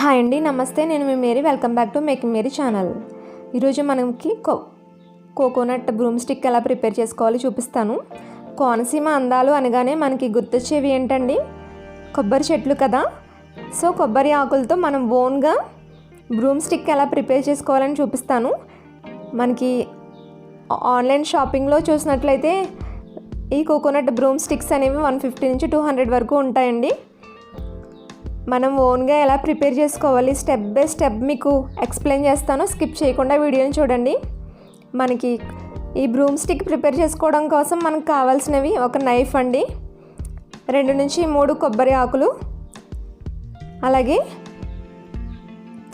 Hi అండి, నమస్తే. నేను మీ Mary. Welcome back to making Mary channel. ఈరోజు మనకి కోకోనట్ బ్రూమ్ స్టిక్ ఎలా ప్రిపేర్ చేసుకోవాలో చూపిస్తాను. కోనసీమ అందాలు అనగానే మనకి గుర్తొచ్చేవి ఏంటండి? కొబ్బరి చెట్లు కదా. సో కొబ్బరి ఆకులతో మనం ఓన్గా బ్రూమ్ స్టిక్ ఎలా ప్రిపేర్ చేసుకోవాలని చూపిస్తాను. మనకి ఆన్లైన్ షాపింగ్లో చూసినట్లయితే ఈ కోకోనట్ బ్రూమ్ స్టిక్స్ అనేవి 150 నుంచి 200 వరకు ఉంటాయండి. మనం ఓన్గా ఎలా ప్రిపేర్ చేసుకోవాలి స్టెప్ బై స్టెప్ మీకు ఎక్స్ప్లెయిన్ చేస్తాను. స్కిప్ చేయకుండా వీడియోని చూడండి. మనకి ఈ బ్రూమ్ స్టిక్ ప్రిపేర్ చేసుకోవడం కోసం మనకు కావాల్సినవి ఒక నైఫ్ అండి, 2 నుంచి 3 కొబ్బరి ఆకులు, అలాగే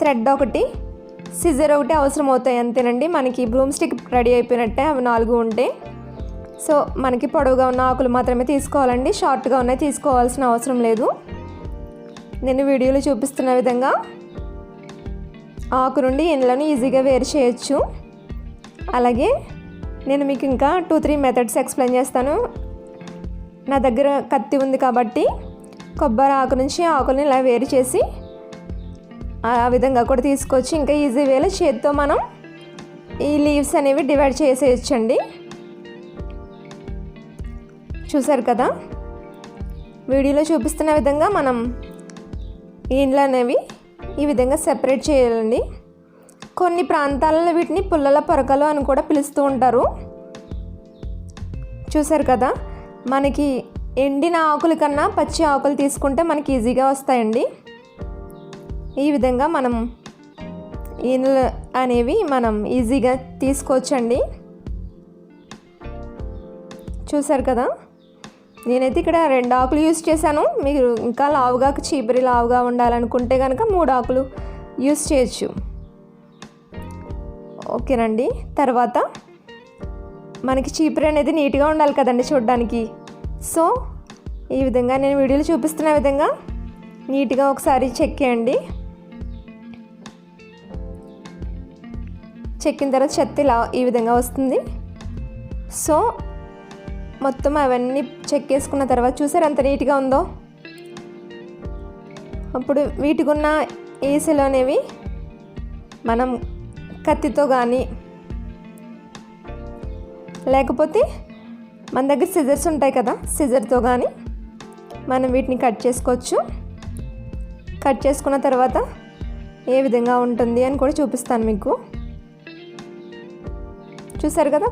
థ్రెడ్ ఒకటి, సిజర్ ఒకటి అవసరం అవుతాయి. అంతేనండి, మనకి బ్రూమ్ స్టిక్ రెడీ అయిపోయినట్టే. అవి 4 ఉంటాయి. సో మనకి పొడవుగా ఉన్న ఆకులు మాత్రమే తీసుకోవాలండి, షార్ట్గా ఉన్నాయి తీసుకోవాల్సిన అవసరం లేదు. నేను వీడియోలో చూపిస్తున్న విధంగా ఆకు నుండి ఎండ్లను ఈజీగా వేరు చేయొచ్చు. అలాగే నేను మీకు ఇంకా 2-3 మెథడ్స్ ఎక్స్ప్లెయిన్ చేస్తాను. నా దగ్గర కత్తి ఉంది కాబట్టి కొబ్బరి ఆకు నుంచి ఆకుల్ని ఇలా వేరు చేసి ఆ విధంగా కూడా తీసుకొచ్చి ఇంకా ఈజీ వేలో చేతితో మనం ఈ లీవ్స్ అనేవి డివైడ్ చేసేయచ్చండి. చూసారు కదా, వీడియోలో చూపిస్తున్న విధంగా మనం ఇండ్లు అనేవి ఈ విధంగా సెపరేట్ చేయాలండి. కొన్ని ప్రాంతాలలో వీటిని పుల్లల పొరకలు అని కూడా పిలుస్తూ ఉంటారు. చూసారు కదా, మనకి ఎండిన ఆకుల కన్నా పచ్చి ఆకులు తీసుకుంటే మనకి ఈజీగా వస్తాయండి. ఈ విధంగా మనం ఇండ్లు అనేవి మనం ఈజీగా తీసుకోవచ్చండి. చూసారు కదా, నేనైతే ఇక్కడ 2 ఆకులు యూస్ చేశాను. మీరు ఇంకా లావుగా చీపురి లావుగా ఉండాలనుకుంటే కనుక 3 ఆకులు యూస్ చేయొచ్చు. ఓకేనండి. తర్వాత మనకి చీపురి అనేది నీట్గా ఉండాలి కదండి చూడడానికి. సో ఈ విధంగా నేను వీడియోలో చూపిస్తున్న విధంగా నీట్గా ఒకసారి చెక్కేయండి. చెక్కిన తర్వాత చెత్త ఇలా ఈ విధంగా వస్తుంది. సో మొత్తం అవన్నీ చెక్కేసుకున్న తర్వాత చూసారు ఎంత నీట్గా ఉందో. అప్పుడు వీటికి ఉన్న ఈసెలు అనేవి మనం కత్తితో కానీ లేకపోతే మన దగ్గర సిజర్స్ ఉంటాయి కదా, సిజర్తో కానీ మనం వీటిని కట్ చేసుకోవచ్చు. కట్ చేసుకున్న తర్వాత ఏ విధంగా ఉంటుంది అని కూడా చూపిస్తాను మీకు. చూసారు కదా,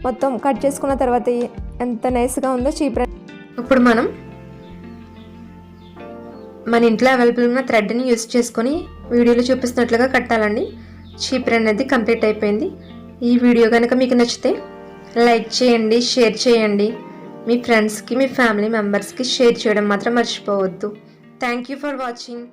మొత్తం కట్ చేసుకున్న తర్వాత ఎంత నైస్గా ఉందో చీపురు. ఇప్పుడు మనం మన ఇంట్లో అవైలబుల్ ఉన్న థ్రెడ్ని యూస్ చేసుకొని వీడియోలో చూపిస్తున్నట్లుగా కట్టాలండి. చీపురు అనేది కంప్లీట్ అయిపోయింది. ఈ వీడియో కనుక మీకు నచ్చితే లైక్ చేయండి, షేర్ చేయండి. మీ ఫ్రెండ్స్కి, మీ ఫ్యామిలీ మెంబర్స్కి షేర్ చేయడం మాత్రం మర్చిపోవద్దు. Thank you for watching.